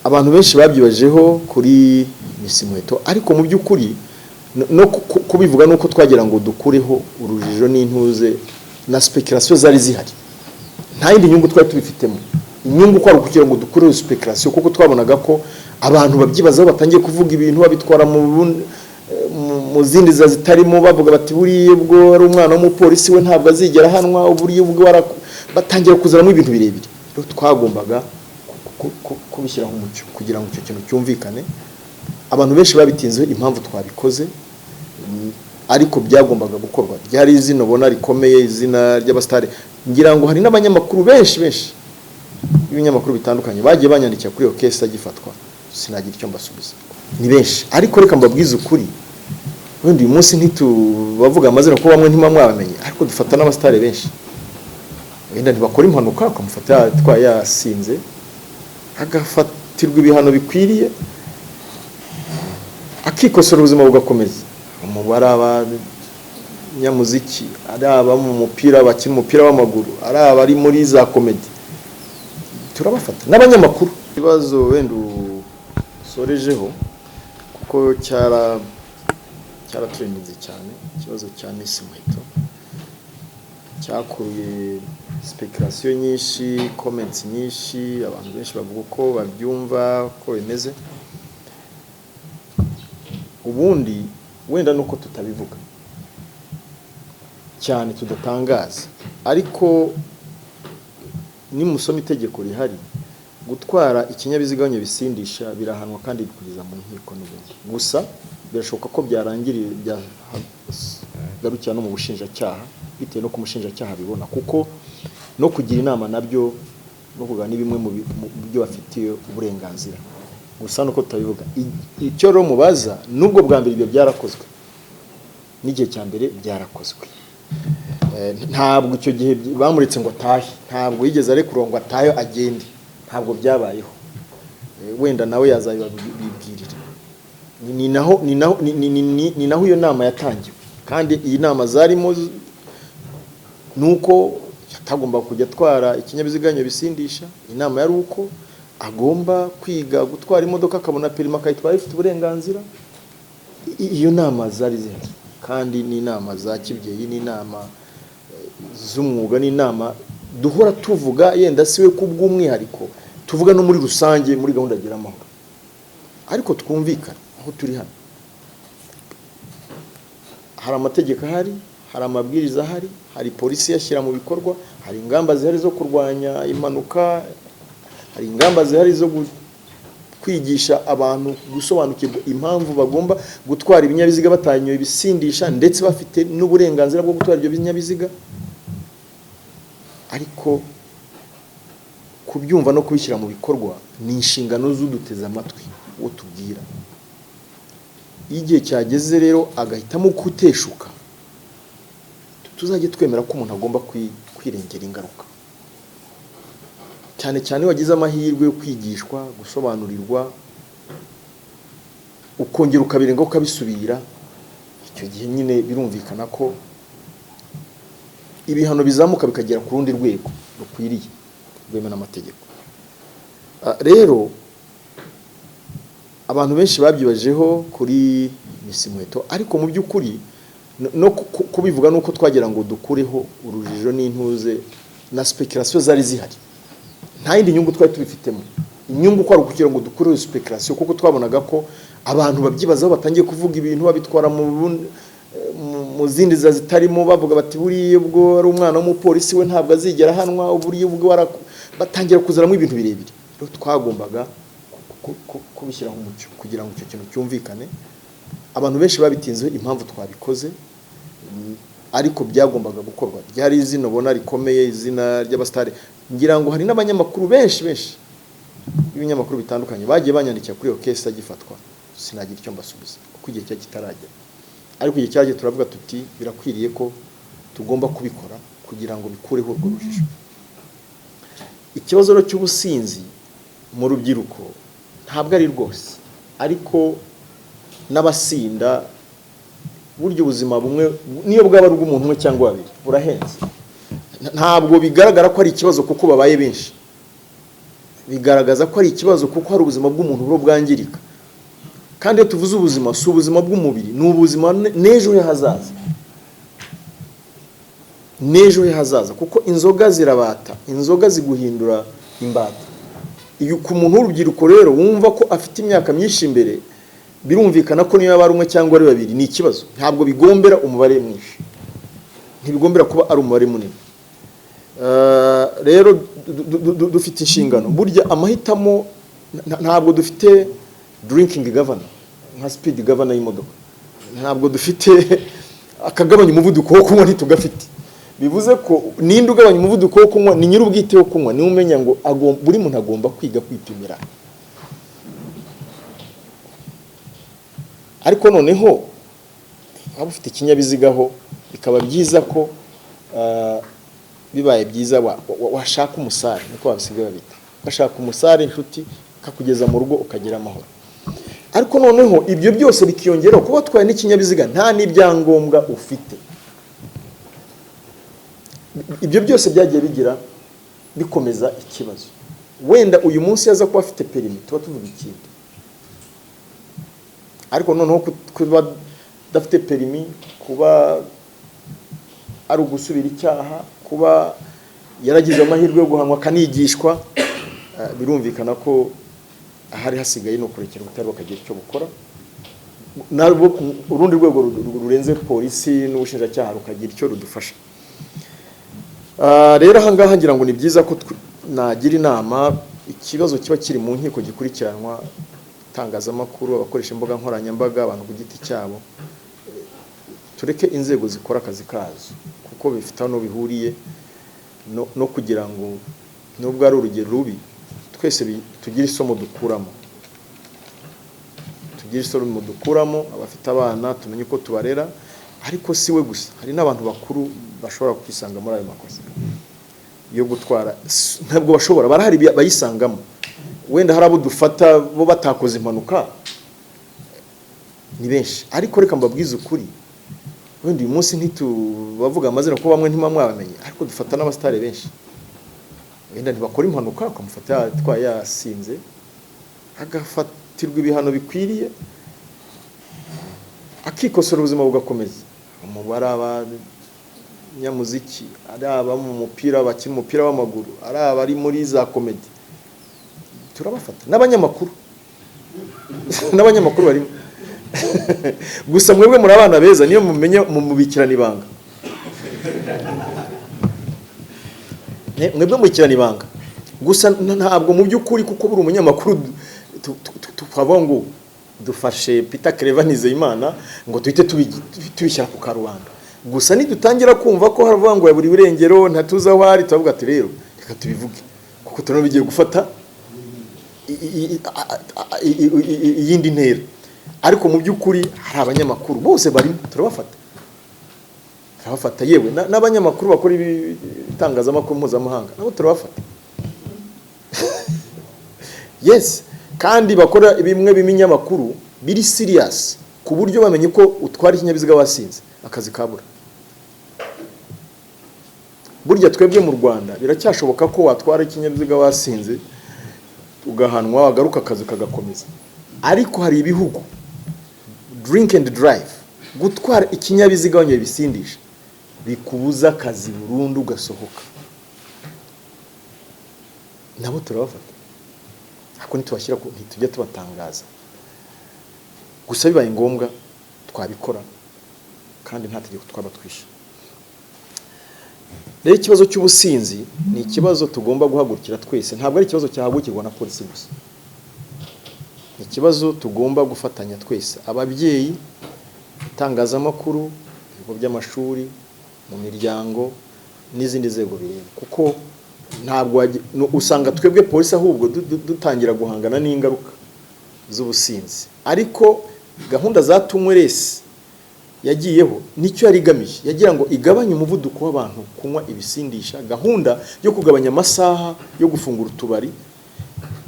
abantu benshi babyibajeho kuri Miss Muheto, ariko mu by'ukuri no kubivuga nuko twagira ngo dukureho urujijo n'intuze na speculation zari zihari. Nta yindi nyungu twari tubifitemo. Inyungu ko ari kugira ngo dukureho speculation, kuko twabonaga ko abantu babyibazaho batangiye kuvuga ibintu babitwara mu zindi zitarimo, bavuga bati buriye bwo ari umwana w'umupolisi we ntabwo azigera hanwa, uburiye bwo batangira kuzaramo ibintu birebire. Rero twagombaga kubishyiraho umucyo kugira ngo icyo kintu cyumvikane. Abantu benshi babitinze impamvu twabikoze, ariko byagombaga gukorwa. Byari izina bona rikomeye, izina ry'abastare. Ngira ngo hari n'abanyamakuru benshi ibinyamakuru bitandukanye bagiye banyandikira kuri iyo case agifatwa, sinagira icyo mbasubiza. Ni benshi, ariko reka mbabwize ukuri, wenda uyu munsi ntitubavuga amazina ko bamwe ntimamwabamenye, ariko dufata n'abastare benshi. Wenda ntibakora impanuka akamufata twayasinze, agafatirwa ibihano bikwiriye, akikosora ubuzima bugakomeza. Umubare abanyamuziki, ari aba mu mupira, bakina umupira w'amaguru, ari abari muri za komedi, turabafata n'abanyamakuru. Ibibazo wenda usorejeho kuko cyaratrendinze cyane, ikibazo cya Miss Muheto cyakuruye speculation nyinshi, comments nyinshi, abantu benshi bavuga uko babyumva ko bimeze. Ubundi wenda nuko tutabivuga cyane, tudatangaza, ariko ni musoma itegeko rihari, gutwara ikinyabiziga bisindisha birahanwa kandi bikugeza mu nkiko n'ubundi. Gusa birashoboka ko byarangirira garukira no mu bushinjacyaha, bitewe no kumushinjacyaha bibona, kuko no kugira inama nabyo no kuganira ni bimwe mu byo bafitiye uburenganzira. Gusa nuko tutabivuga. Icyo rero mubaza, nubwo bwa mbere ibyo byarakozwe, n'igihe cya mbere byarakozwe, ntabwo icyo gihe bamuretse ngo atahe, ntabwo yigeze ari kurongo atahe agende, ntabwo byabayeho. Wenda nawe yazabibwirira. Ni naho iyo nama yatangiwe, kandi iyi nama zarimo nuko yatagomba kujya atwara ikinyabiziga bisindisha. Inama yari uko agomba kwiga gutwara imodoka, akabona perima akayitwara ifite uburenganzira. Iyo nama zari zihari, kandi ni inama za kibyeyi, ni inama z'umwuga, ni inama duhora tuvuga, yenda siwe kubw'umwihariko, tuvuga no muri rusange muri gahunda gira amahoro. Ariko twumvikana aho turi hano, hari amategeko ahari, hari amabwiriza ahari, hari polisi yashyira mu bikorwa, hari ingamba zihari zo kurwanya impanuka, hari ingamba zihari zo kwigisha abantu gusobanukirwa impamvu bagomba gutwara ibinyabiziga batanyoye ibisindisha, ndetse bafite n'uburenganzira bwo gutwara ibyo binyabiziga. Ariko kubyumva no kubishyira mu bikorwa ni inshingano z'uduteza amatwi uwo tubwira. Igihe cyageze rero agahitamo kuteshuka, tuzajye twemera ko umuntu agomba kwirengera ingaruka, cyane cyane wagize amahirwe yo kwigishwa, gusobanurirwa, ukongera ukabirenga ukabisubira. Icyo gihe nyine birumvikana ko ibihano bizamuka bikagera ku rundi rwego rukwiriye rwema n'amategeko. Rero abantu benshi babyibajeho kuri Miss Muheto, ariko mu by'ukuri no kubivuga nuko twagira ngo dukureho urujijo n'intuze na speculation zari zihari. Nta yindi nyungu twari tubifitemo. Inyungu ko ari kugira ngo dukureho speculation, kuko twabonaga ko abantu babyibazaho batangiye kuvuga ibintu babitwara mu zindi zitarimo, bavuga bati buriye bwo ari umwana w'umupolisi we ntabwo azigera hanwa, uburiye bwo batangira kuzaramo ibintu birebire. Rero twagombaga kubishyiraho umucyo kugira ngo icyo kintu cyumvikane. Abantu benshi babitinze impamvu twabikoze, ariko byagombaga gukorwa. Byari izina bona rikomeye, izina ry'abastare. Ngira ngo hari n'abanyamakuru benshi ibinyamakuru bitandukanye bagiye banyandikira kuri iyo case agifatwa, sinagira icyo mbasubiza kuko igihe cya kitaragera. Ariko igihe cyaje turavuga tuti birakwiriye ko tugomba kubikora kugira ngo bikureho urwo rujijo. Ikibazo cy'ubusinzi mu rubyiruko ntabwo ari rwose, ariko n'abasinda buryo ubuzima bumwe niyo bwaba ari ubw'umuntu umwe cyangwa babiri burahenze. Ntabwo bigaragara ko ari ikibazo kuko babaye benshi. bigaragaza ko ari ikibazo kuko hari ubuzima bw'umuntu bwo bwangirika. Kandi iyo tuvuze ubuzima si ubuzima bw'umubiri, ni ubuzima n'ejo he hazaza. N'ejo he hazaza kuko inzoga zirabata, inzoga ziguhindura imbata. Iyo ku muntu w'urubyiruko rero wumva ko afite imyaka myinshi imbere, birumvikana ko niyo yaba umwe cyangwa ari babiri ni ikibazo. Ntabwo bigombera umubare mwinshi, ntibigombera kuba ari umubare munini. Rero dufite inshingano, burya amahitamo ntabwo dufite drinking governor nka speed governor y'imodoka, ntabwo dufite akagabanya umuvuduko wo kunywa ntitugafite. Bivuze ko ninde ugabanya umuvuduko wo kunywa? Ni nyir'ubwite wo kunywa, ni umenya ngo buri muntu agomba kwiga kwipimira. Ariko noneho waba ufite ikinyabiziga ho bikaba byiza ko bibaye byiza washaka umusare, niko babisigaye babita, washaka umusare inshuti kakugeza mu rugo ukagira amahoro. Ariko noneho ibyo byose bikiyongeraho kuba twaye n'ikinyabiziga nta n'ibyangombwa ufite. Ibyo byose byagiye bigira bikomeza ikibazo. Wenda uyu munsi yaza kuba afite perimi tuba tuvuga ikintu, ariko noneho kuba dafite perimi, kuba ari ugusubira icyaha, kuba yaragize amahirwe yo guhanwa kanigishwa, birumvikana ko ahari hasigaye no kurekera ubutari bakagira icyo bukora. Urundi rwego rurenze polisi n'ubushinjacyaha rukagira icyo rudufasha. Rero ahangaha ngira ngo ni byiza ko nagira inama, ikibazo kiba kiri mu nkiko gikurikiranwa, itangazamakuru, abakoresha imbuga nkoranyambaga, abantu ku giti cyabo, tureke inzego zikora akazi kazo kuko bifite aho bihuriye no kugira ngo nubwo ari urugero rubi twese tugire isomo dukuramo. Tugire isomo dukuramo, abafite abana tumenye uko tubarera, ariko si we gusa, hari n'abantu bakuru bashobora kwisanga muri ayo makosa yo gutwara. Ntabwo bashobora, barahari bayisangamo. Wenda hari abo dufata bo batakoze impanuka ni benshi, ariko reka mbabwize ukuri, wenda uyu munsi ntitubavuga amazina ko bamwe ntimwabamenye, ariko dufata n'abastare benshi wenda ntibakora impanuka, ukamufata yatwaye yasinze agafatirwa ibihano bikwiriye, akikosora ubuzima bugakomeza. Umubare abanyamuziki, ari aba mu mupira, bakina umupira w'amaguru, ari abari muri za komedi, turabafata. N'abanyamakuru n'abanyamakuru barimo gusa mwebwe muri abana beza, niyo mumenye mumubikirana ibanga. Mwebwe mubikirana ibanga gusa, ntabwo mu by'ukuri kuko buri umunyamakuru twavuga ngo dufashe Peter Clever Nizeyimana ngo tuhite tubishyira ku karubanda. Gusa nidutangira kumva ko haravuga ngo ya buri burengero ntatuza aho ari, tuvuga ati rero reka tubivuge kuko turano bigiye gufata iyindi ntera. Ariko mu by'ukuri hari abanyamakuru bose barimo, turabafata yewe n'abanyamakuru bakora ibitangazamakuru mpuzamahanga nabo turabafata. Yes, kandi bakora bimwe biminyamakuru biri serious ku buryo bamenye ko utwara ikinyabiziga wasinze akazi kabura. Burya twebwe mu Rwanda biracyashoboka ko watwara ikinyabiziga wasinze ugahanwa, wagaruka akazi kagakomeza. Ariko hari ibihugu drink and drive, gutwara ikinyabiziga wanyoye bisindisha, bikubuza akazi burundu ugasohoka. Nabo turabafata, ariko ntitubashyira ko ntitujya tubatangaza. Gusa bibaye ngombwa twabikora kandi nta tegeko twaba twishe. Rero ikibazo cy'ubusinzi ni ikibazo tugomba guhagurukira twese, ntabwo ari ikibazo cyahagurukirwa na polisi gusa. Ni ikibazo tugomba gufatanya twese, ababyeyi, itangazamakuru, ibigo by'amashuri, mu miryango n'izindi nzego bireba, kuko ntabwo usanga twebwe polisi ahubwo dutangira guhangana n'ingaruka z'ubusinzi. Ariko gahunda za tumweresi yagiyeho nicyo yari igamije, yagira ngo igabanye umuvuduko w'abantu kunywa ibisindisha. Gahunda yo kugabanya amasaha yo gufungura utubari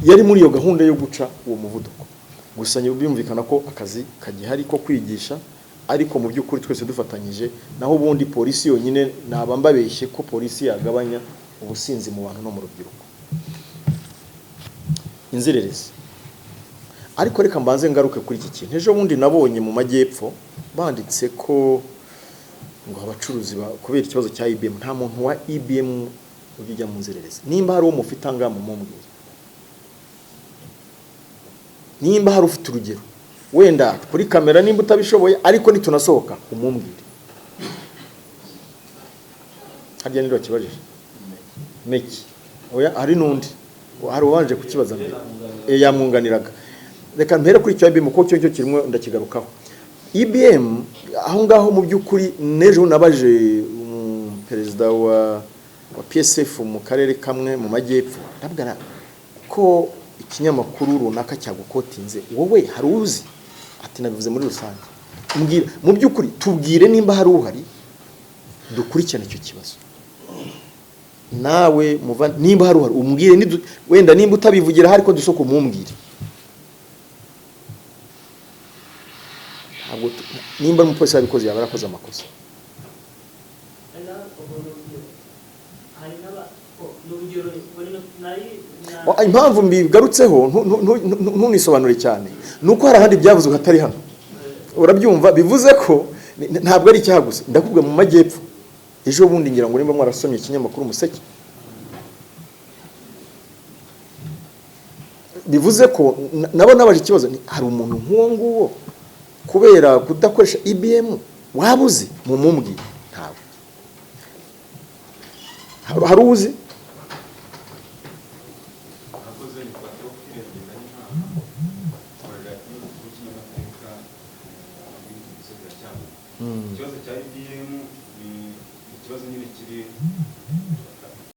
yari muri iyo gahunda yo guca uwo muvuduko. Gusa byumvikana ko akazi kagihari ko kwigisha, ariko mu by'ukuri twese dufatanyije. Naho ubundi polisi yonyine nabambabeshye ko polisi yagabanya ubusinzi mu bantu no mu rubyiruko. inzererezi. Ariko reka mbanze ngaruke kuri iki kintu. Ejo bundi nabonye mu majyepfo banditse ko ngo abacuruzi kubera ikibazo cya IBM nta muntu wa IBM ujya mu nzererezi. Nimba hari uwo mufite angama mumbwire. Nimba hari ufite urugero wenda kuri kamera nimba utabishoboye ariko nitunasohoka umumbwire. Harya niro kibajije Meki oya hari nundi hari ubanje kukibaza mbere yamwunganiraga. Reka mpere kuri cyo IBM ko cyo kirimo ndakigarukaho. IBM aho ngaho mu by'ukuri nejo nabaje perezida wa PSF mu karere kamwe mu majyepfo ndabwira ko ikinyamakuru runaka cyagukotinze wowe hari uzi ati nabivuze muri rusange. Mbwira mu by'ukuri tubwire nimba hari uhari dukurikirane icyo kibazo. Nawe muva nimba hari uhari umbwire wenda nimba utabivugira hari ko dusoko mumbwire. Nimba umupolisi yabikoze yaba yarakoze amakosa. Impamvu mbigarutseho ntunisobanure cyane nuko hari ahandi byavuze hatari hano. Urabyumva bivuze ko ntabwo ari icyaha gusa. Ndakubwira mu majyepfo ejo bundi ngira ngo nimba mwarasomye ikinyamakuru Umuseke bivuze ko nabo nabaje ikibazo hari umuntu nk'uwo nguwo kubera kudakoresha IBM wabuze mu mumbwi ntawe hari uzi ikibazo cya IBM ni ikibazo nyine kiri